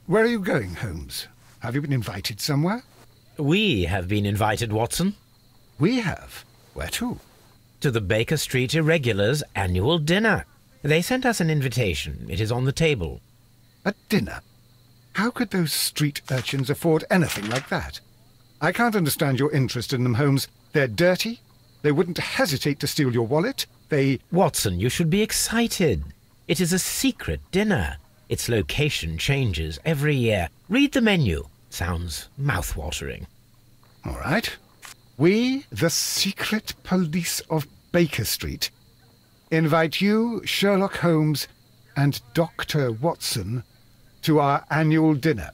Where are you going, Holmes? Have you been invited somewhere? We have been invited, Watson. We have? Where to? To the Baker Street Irregulars' annual dinner. They sent us an invitation. It is on the table. A dinner? How could those street urchins afford anything like that? I can't understand your interest in them, Holmes. They're dirty. They wouldn't hesitate to steal your wallet. Watson, you should be excited. It is a secret dinner. Its location changes every year. Read the menu. Sounds mouth-watering. All right. We, the secret police of Baker Street, invite you, Sherlock Holmes, and Dr. Watson to our annual dinner.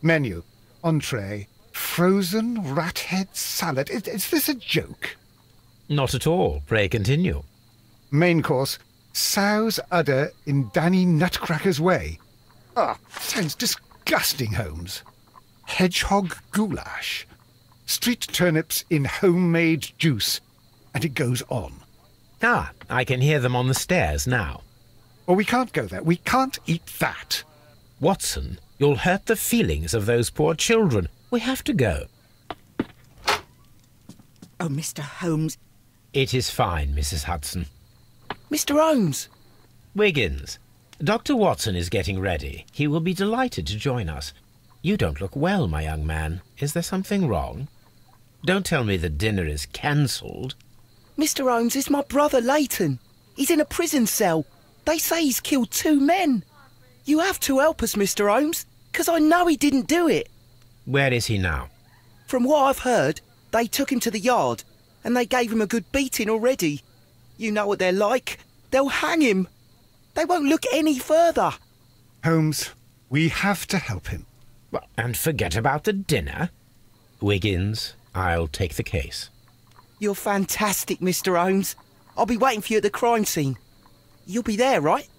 Menu, entree, frozen rat head salad. Is this a joke? Not at all. Pray continue. Main course, sow's udder in Danny Nutcracker's way. Sounds disgusting, Holmes. Hedgehog goulash. Street turnips in homemade juice. And it goes on. I can hear them on the stairs now. Oh, we can't go there. We can't eat that. Watson, you'll hurt the feelings of those poor children. We have to go. Oh, Mr. Holmes. It is fine, Mrs. Hudson. Mr. Holmes! Wiggins, Dr. Watson is getting ready. He will be delighted to join us. You don't look well, my young man. Is there something wrong? Don't tell me the dinner is cancelled. Mr. Holmes is my brother Leighton. He's in a prison cell. They say he's killed 2 men. You have to help us, Mr. Holmes, 'cause I know he didn't do it. Where is he now? From what I've heard, they took him to the yard, and they gave him a good beating already. You know what they're like. They'll hang him. They won't look any further. Holmes, we have to help him. Well, and forget about the dinner. Wiggins, I'll take the case. You're fantastic, Mr. Holmes. I'll be waiting for you at the crime scene. You'll be there, right?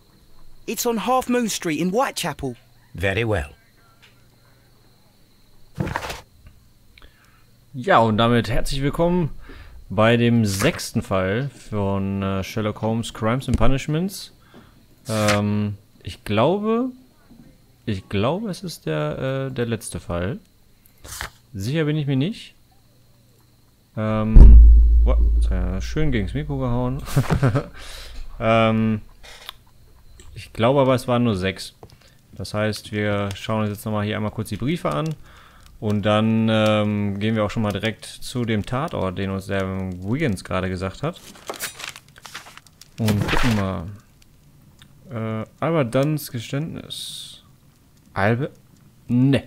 It's on Half Moon Street in Whitechapel. Very well. Ja, und damit herzlich willkommen bei dem 6. Fall von Sherlock Holmes Crimes and Punishments. Ich glaube, es ist der letzte Fall. Sicher bin ich mir nicht. Schön gegens Mikro gehauen. Ich glaube aber, es waren nur 6. Das heißt, wir schauen uns jetzt nochmal hier einmal kurz die Briefe an. Und dann gehen wir auch schon mal direkt zu dem Tatort, den uns der Wiggins gerade gesagt hat. Und gucken mal. Albert Dunns Geständnis. Ne.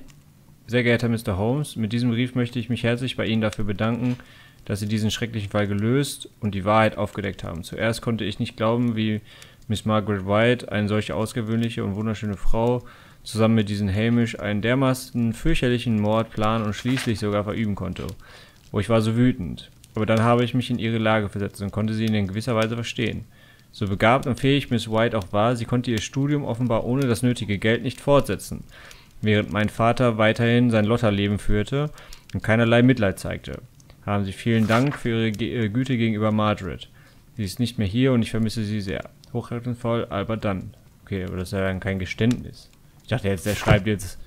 Sehr geehrter Mr. Holmes, mit diesem Brief möchte ich mich herzlich bei Ihnen dafür bedanken, dass Sie diesen schrecklichen Fall gelöst und die Wahrheit aufgedeckt haben. Zuerst konnte ich nicht glauben, wie Miss Margaret White, eine solche außergewöhnliche und wunderschöne Frau, zusammen mit diesem Hamish einen dermaßen fürchterlichen Mord planen und schließlich sogar verüben konnte. Oh, ich war so wütend. Aber dann habe ich mich in ihre Lage versetzt und konnte sie in gewisser Weise verstehen. So begabt und fähig Miss White auch war, sie konnte ihr Studium offenbar ohne das nötige Geld nicht fortsetzen, während mein Vater weiterhin sein Lotterleben führte und keinerlei Mitleid zeigte. Haben Sie vielen Dank für Ihre Güte gegenüber Margaret. Sie ist nicht mehr hier und ich vermisse sie sehr. Hochachtungsvoll, Albert Dunn. Okay, aber das ist ja dann kein Geständnis. Ich dachte jetzt, der schreibt jetzt,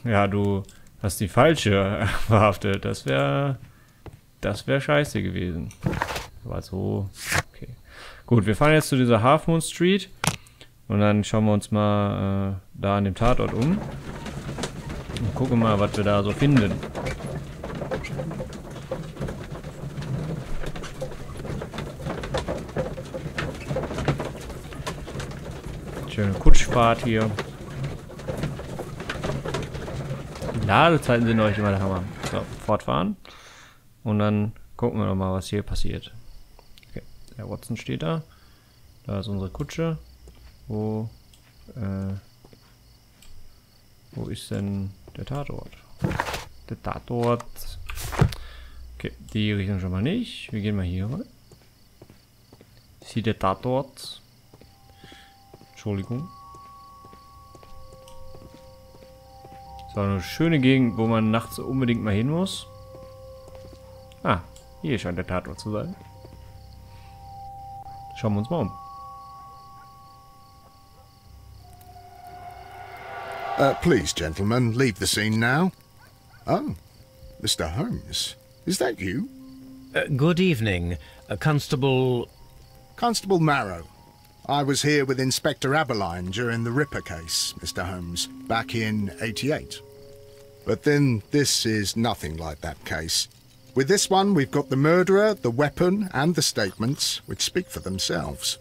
ja, du hast die falsche verhaftet. Das wäre scheiße gewesen. Aber so, okay. Gut, wir fahren jetzt zu dieser Half Moon Street und dann schauen wir uns mal da an dem Tatort um und gucken mal, was wir da so finden. Schöne Kutschfahrt hier. Die Ladezeiten sind euch immer der Hammer. So, fortfahren. Und dann gucken wir noch mal, was hier passiert. Okay, der Watson steht da. Da ist unsere Kutsche. Wo ist denn der Tatort? Der Tatort. Okay, die Richtung schon mal nicht. Wir gehen mal hier rein. Ist hier der Tatort? Entschuldigung. So, eine schöne Gegend, wo man nachts unbedingt mal hin muss. Ah, hier scheint der Tatort zu sein. Schauen wir uns mal um. Please, gentlemen, leave the scene now. Oh, Mr. Holmes, is that you? Good evening, Constable... Constable Marrow. I was here with Inspector Aberline during the Ripper case, Mr. Holmes, back in '88. But then this is nothing like that case. With this one, we've got the murderer, the weapon, and the statements, which speak for themselves.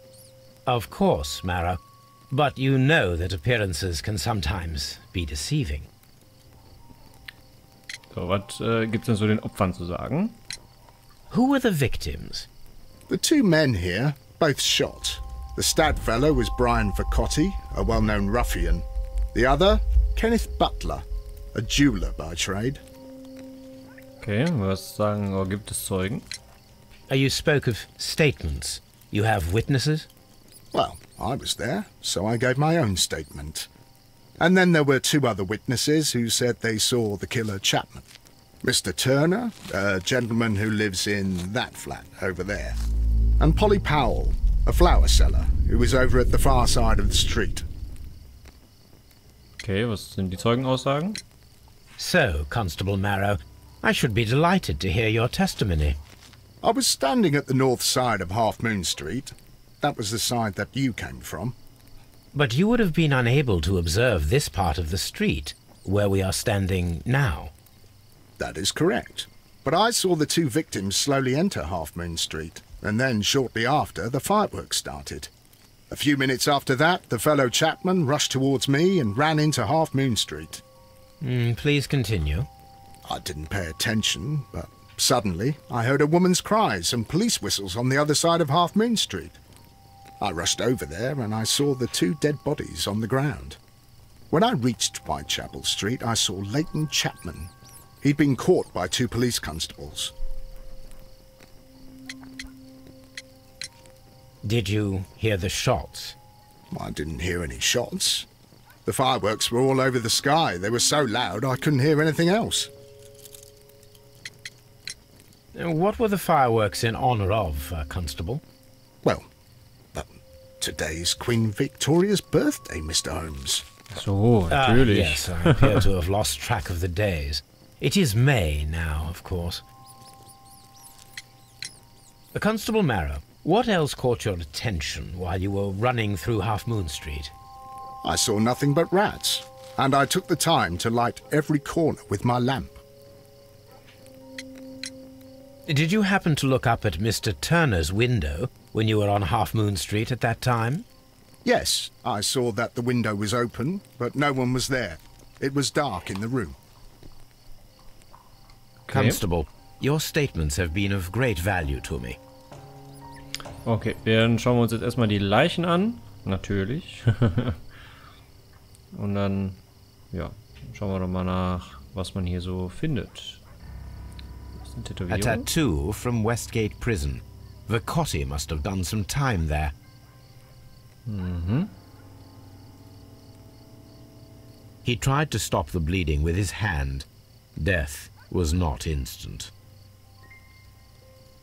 Of course, Marrow. But you know that appearances can sometimes be deceiving. So, was gibt's denn so den Opfern zu sagen? Who were the victims? The two men here, both shot. The stab fellow was Brian Vercotti, a well-known ruffian. The other, Kenneth Butler, a jeweller by trade. Okay, was sagen, oder gibt es Zeugen? You spoke of statements. You have witnesses? Well, I was there, so I gave my own statement. And then there were two other witnesses who said they saw the killer Chapman. Mr. Turner, a gentleman who lives in that flat over there. And Polly Powell, a flower seller, who was over at the far side of the street. Okay, was sind die Zeugenaussagen? So, Constable Marrow, I should be delighted to hear your testimony. I was standing at the north side of Half Moon Street. That was the side that you came from. But you would have been unable to observe this part of the street, where we are standing now. That is correct. But I saw the two victims slowly enter Half Moon Street, and then shortly after, the fireworks started. A few minutes after that, the fellow Chapman rushed towards me and ran into Half Moon Street. Please continue. I didn't pay attention, but suddenly I heard a woman's cries and police whistles on the other side of Half Moon Street. I rushed over there and I saw the two dead bodies on the ground. When I reached Whitechapel Street, I saw Leighton Chapman. He'd been caught by two police constables. Did you hear the shots? I didn't hear any shots. The fireworks were all over the sky. They were so loud I couldn't hear anything else. What were the fireworks in honor of, Constable? Well, today's Queen Victoria's birthday, Mr. Holmes. So, natürlich. Yes, I appear to have lost track of the days. It is May now, of course. Constable Marrow, what else caught your attention while you were running through Half Moon Street? I saw nothing but rats, and I took the time to light every corner with my lamp. Did you happen to look up at Mr. Turner's window when you were on Half Moon Street at that time? Yes, I saw that the window was open, but no one was there. It was dark in the room. Okay. Constable, your statements have been of great value to me. Okay, dann schauen wir uns jetzt erstmal die Leichen an. Natürlich. Und dann, ja, schauen wir doch mal nach, was man hier so findet. A tattoo from Westgate Prison. Vercotti must have done some time there. He tried to stop the bleeding with his hand. Death was not instant.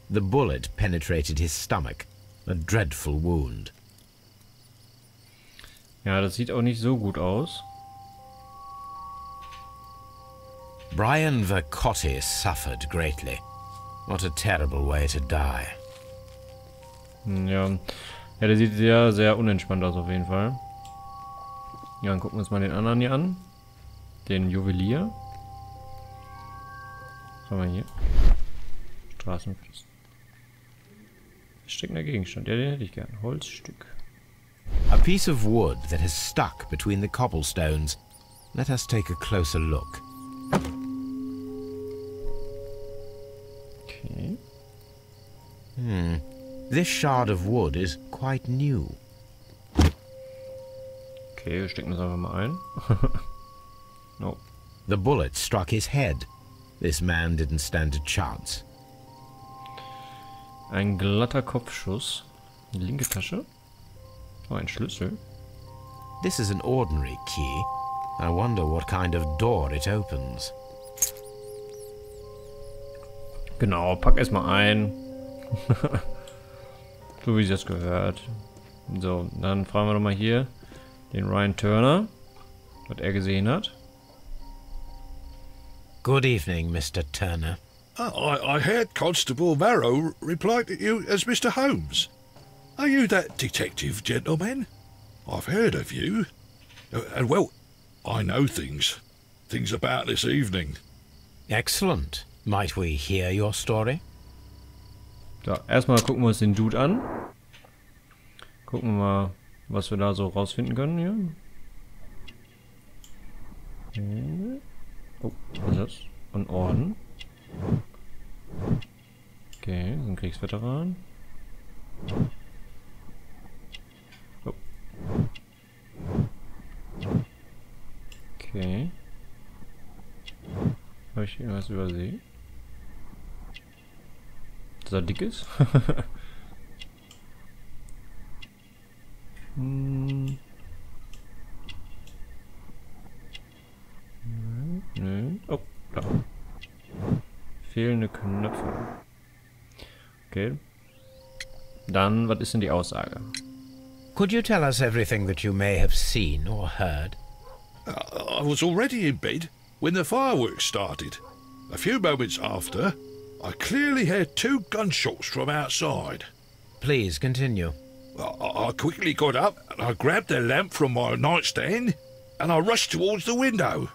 The bullet penetrated his stomach, a dreadful wound. Ja, das sieht auch nicht so gut aus. Brian Vercotti suffered greatly. What a terrible way to die. Ja. Ja, der sieht sehr, sehr unentspannt aus auf jeden Fall. Ja, dann gucken wir uns mal den anderen hier an. Den Juwelier. Was haben wir hier? Straßenpflicht. Steckender Gegenstand. Ja, den hätte ich gern. Holzstück. A piece of wood that has stuck between the cobblestones. Let us take a closer look. Okay. This shard of wood is quite new. Okay, wir stecken das einfach mal ein. No. The bullet struck his head. This man didn't stand a chance. Ein glatter Kopfschuss. Die linke Tasche. Oh, ein Schlüssel. This is an ordinary key. I wonder what kind of door it opens. Genau, pack erstmal ein. So wie es das gehört. So, dann fragen wir doch mal hier den Ryan Turner. was er gesehen hat. Good evening, Mr. Turner. I heard Constable Marrow reply to you as Mr. Holmes. Are you that detective gentleman? I've heard of you. And well, I know things about this evening. Excellent. Might we hear your story? So, erstmal gucken wir uns den Dude an. Gucken wir mal, was wir da so rausfinden können hier. Oh, was ist das? Ein Orden. Okay, ein Kriegsveteran. Oh. Okay. Habe ich irgendwas übersehen? Dass er dick ist? Nö. Oh, da. Fehlende Knöpfe. Okay. Dann, was ist denn die Aussage? Could you tell us everything that you may have seen or heard? I was already in bed when the fireworks started. A few moments after, I clearly heard 2 gunshots from outside. Please continue. I quickly got up and I grabbed the lamp from my nightstand and I rushed towards the window.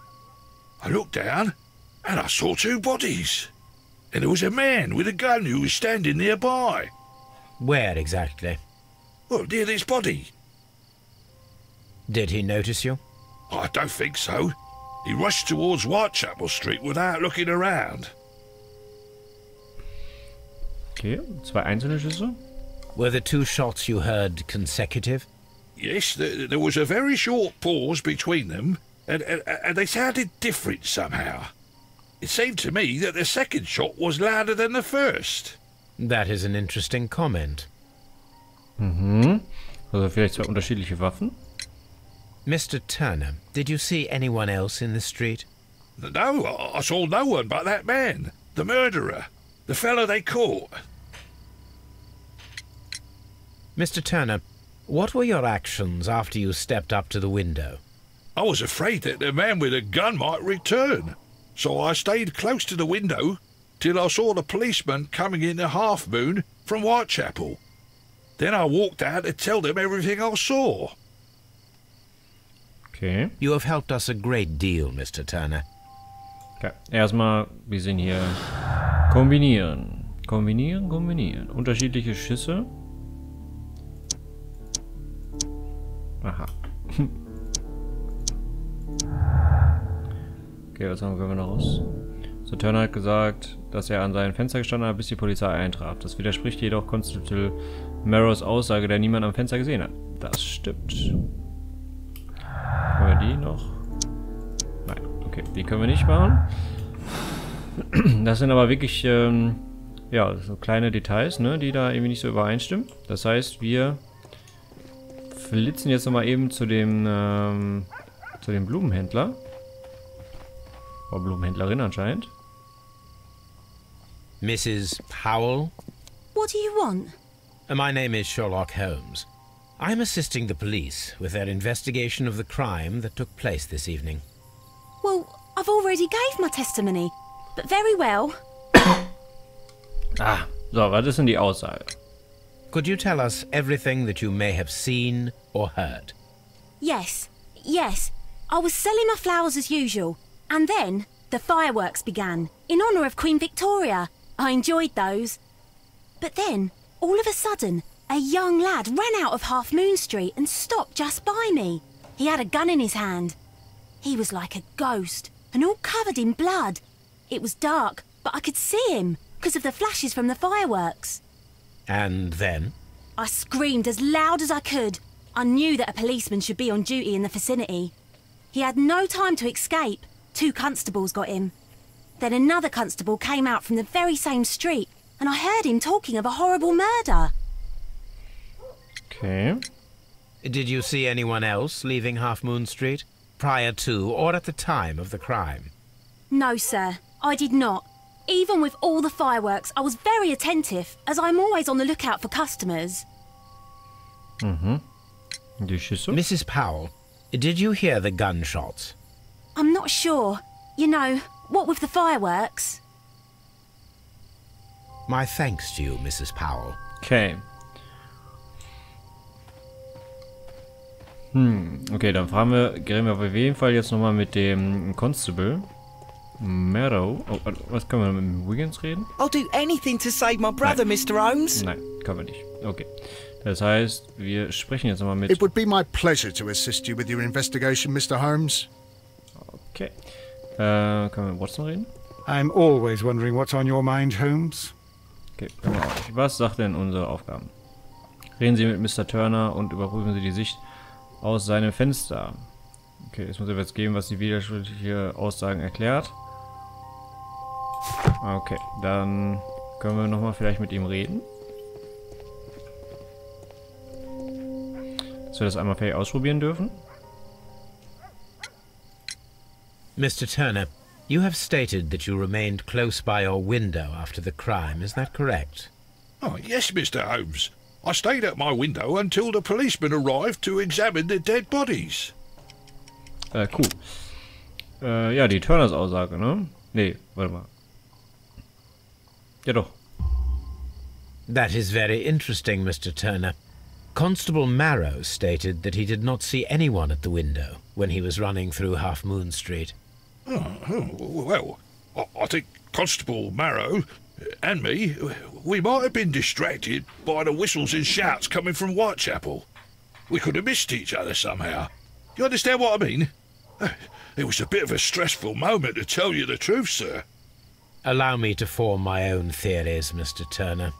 I looked down and I saw 2 bodies. And there was a man with a gun who was standing nearby. Where exactly? Well, near this body. Did he notice you? I don't think so. He rushed towards Whitechapel Street without looking around. Okay, 2 einzelne Schüsse. Were the 2 shots you heard consecutive? Yes, there was a very short pause between them, and they sounded different somehow. It seemed to me that the second shot was louder than the first. That is an interesting comment. Also vielleicht 2 unterschiedliche Waffen. Mr. Turner, did you see anyone else in the street? No, I saw no one but that man, the murderer, the fellow they caught. Mr. Turner, what were your actions after you stepped up to the window? I was afraid that the man with a gun might return, so I stayed close to the window till I saw the policeman coming in the Half Moon from Whitechapel. Then I walked out to tell them everything I saw. Okay. You have helped us a great deal, Mr. Turner. Okay. Erstmal, wir sehen hier kombinieren. Kombinieren. Unterschiedliche Schüsse. Aha. Okay, was haben wir noch raus? So, Turner hat gesagt, dass er an seinem Fenster gestanden hat, bis die Polizei eintraf. Das widerspricht jedoch Constable Marrows Aussage, der niemand am Fenster gesehen hat. Das stimmt. Können wir die noch? Nein, okay, die können wir nicht machen. Das sind aber wirklich, ja, so kleine Details, ne, die da irgendwie nicht so übereinstimmen. Das heißt, wir flitzen jetzt nochmal eben zu dem Blumenhändler. Oder Blumenhändlerin anscheinend. Mrs. Powell? What do you want? My name is Sherlock Holmes. I'm assisting the police with their investigation of the crime that took place this evening. Well, I've already gave my testimony, but very well. So, was ist denn die Aussage? Could you tell us everything that you may have seen or heard? Yes. I was selling my flowers as usual, and then the fireworks began, in honour of Queen Victoria. I enjoyed those. But then, all of a sudden, a young lad ran out of Half Moon Street and stopped just by me. He had a gun in his hand. He was like a ghost, and all covered in blood. It was dark, but I could see him, because of the flashes from the fireworks. And then? I screamed as loud as I could. I knew that a policeman should be on duty in the vicinity. He had no time to escape. 2 constables got him. Then another constable came out from the very same street, and I heard him talking of a horrible murder. Okay. Did you see anyone else leaving Half Moon Street, prior to or at the time of the crime? No, sir, I did not. Even with all the fireworks, I was very attentive, as I'm always on the lookout for customers. Die Schüsse? Mrs. Powell, Did you hear the gunshots? I'm not sure. You know, what with the fireworks? My thanks to you, Mrs. Powell. Okay. Okay, dann gehen wir auf jeden Fall jetzt nochmal mit dem Constable. Meadow. Oh, was können wir mit dem Wiggins reden? I'll do anything to save my brother, Mr. Holmes. Nein, können wir nicht. Okay. Das heißt, wir sprechen jetzt nochmal mit... It would be my pleasure to assist you with your investigation, Mr. Holmes. Okay. Können wir mit Watson reden? I'm always wondering what's on your mind, Holmes. Okay, können wir auch nicht. Was sagt denn unsere Aufgaben? Reden Sie mit Mr. Turner und überprüfen Sie die Sicht aus seinem Fenster. Okay, es muss etwas geben, was die widersprüchliche Aussagen erklärt. Okay, dann können wir nochmal vielleicht mit ihm reden. Dass wir das einmal vielleicht ausprobieren dürfen. Mr. Turner, you have stated that you remained close by your window after the crime, is that correct? Oh, yes, Mr. Holmes. I stayed at my window until the policeman arrived to examine the dead bodies. Cool. Ja, die Turners Aussage, ne? Nee, warte mal. Ja doch. That is very interesting, Mr. Turner. Constable Marrow stated that he did not see anyone at the window when he was running through Half Moon Street. Well, I think Constable Marrow and me, we might have been distracted by the whistles and shouts coming from Whitechapel. We could have missed each other somehow. You understand what I mean? It was a bit of a stressful moment, to tell you the truth, sir. Allow me to form my own theories, Mr. Turner.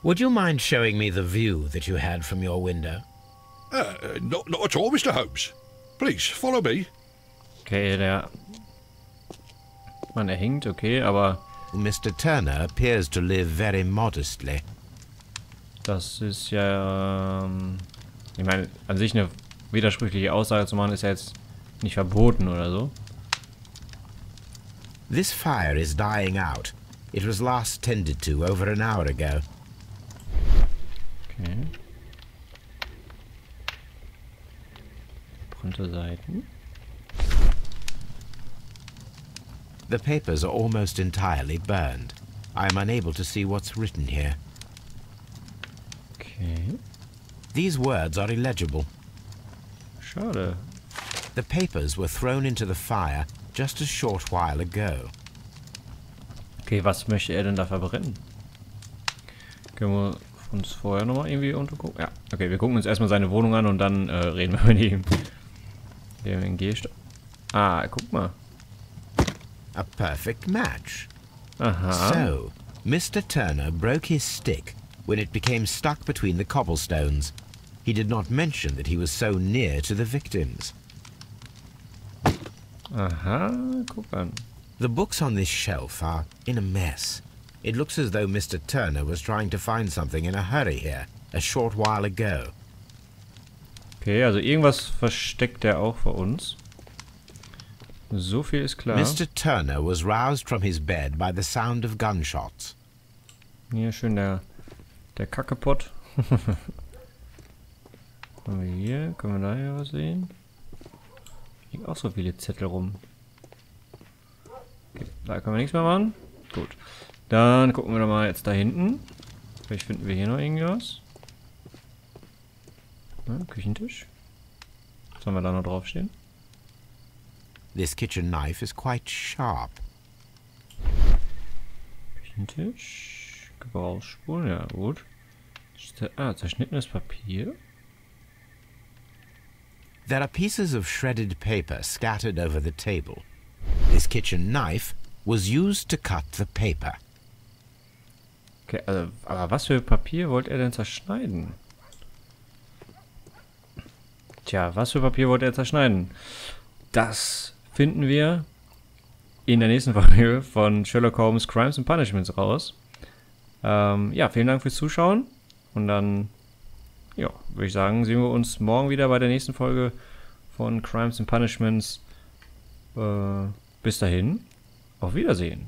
Would you mind showing me the view that you had from your window? Not at all, Mr. Holmes. Please, follow me. Okay, der Mann, er hinkt, okay, aber... Mr. Turner appears to live very modestly. Das ist ja... ich meine, an sich eine widersprüchliche Aussage zu machen, ist ja jetzt nicht verboten oder so. This fire is dying out. It was last tended to over an hour ago. Okay. Unterseiten. The papers are almost entirely burned. I am unable to see what's written here. Okay. These words are illegible. Schade. The papers were thrown into the fire just a short while ago. Okay, was möchte er denn da verbrennen? Können wir uns vorher nochmal irgendwie untergucken? Ja, okay, wir gucken uns erstmal seine Wohnung an und dann reden wir mit ihm. Ah, guck mal. A perfect match. Aha. So, Mr. Turner broke his stick when it became stuck between the cobblestones. He did not mention that he was so near to the victims. Aha, guck an. The books on this shelf are in a mess. It looks as though Mr. Turner was trying to find something in a hurry here, a short while ago. Okay, also irgendwas versteckt er auch vor uns. So viel ist klar. Mr. Turner was roused from his bed by the sound of gunshots. Hier schön der Kackepott. Können wir hier, können wir da hier was sehen? Hier liegen auch so viele Zettel rum. Okay, da können wir nichts mehr machen. Gut. Dann gucken wir doch mal jetzt da hinten. Vielleicht finden wir hier noch irgendwas. Ja, Küchentisch. Was haben wir da noch draufstehen? This kitchen knife is quite sharp. Küchentisch. Gebrauchsspuren, ja gut. Zerschnittenes Papier. There are pieces of shredded paper scattered over the table. This kitchen knife was used to cut the paper. Okay, also, aber was für Papier wollte er denn zerschneiden? Tja, was für Papier wollte er zerschneiden? Das finden wir in der nächsten Folge von Sherlock Holmes Crimes and Punishments raus. Ja, vielen Dank fürs Zuschauen. Und dann, ja, würde ich sagen, sehen wir uns morgen wieder bei der nächsten Folge von Crimes and Punishments. Bis dahin, auf Wiedersehen.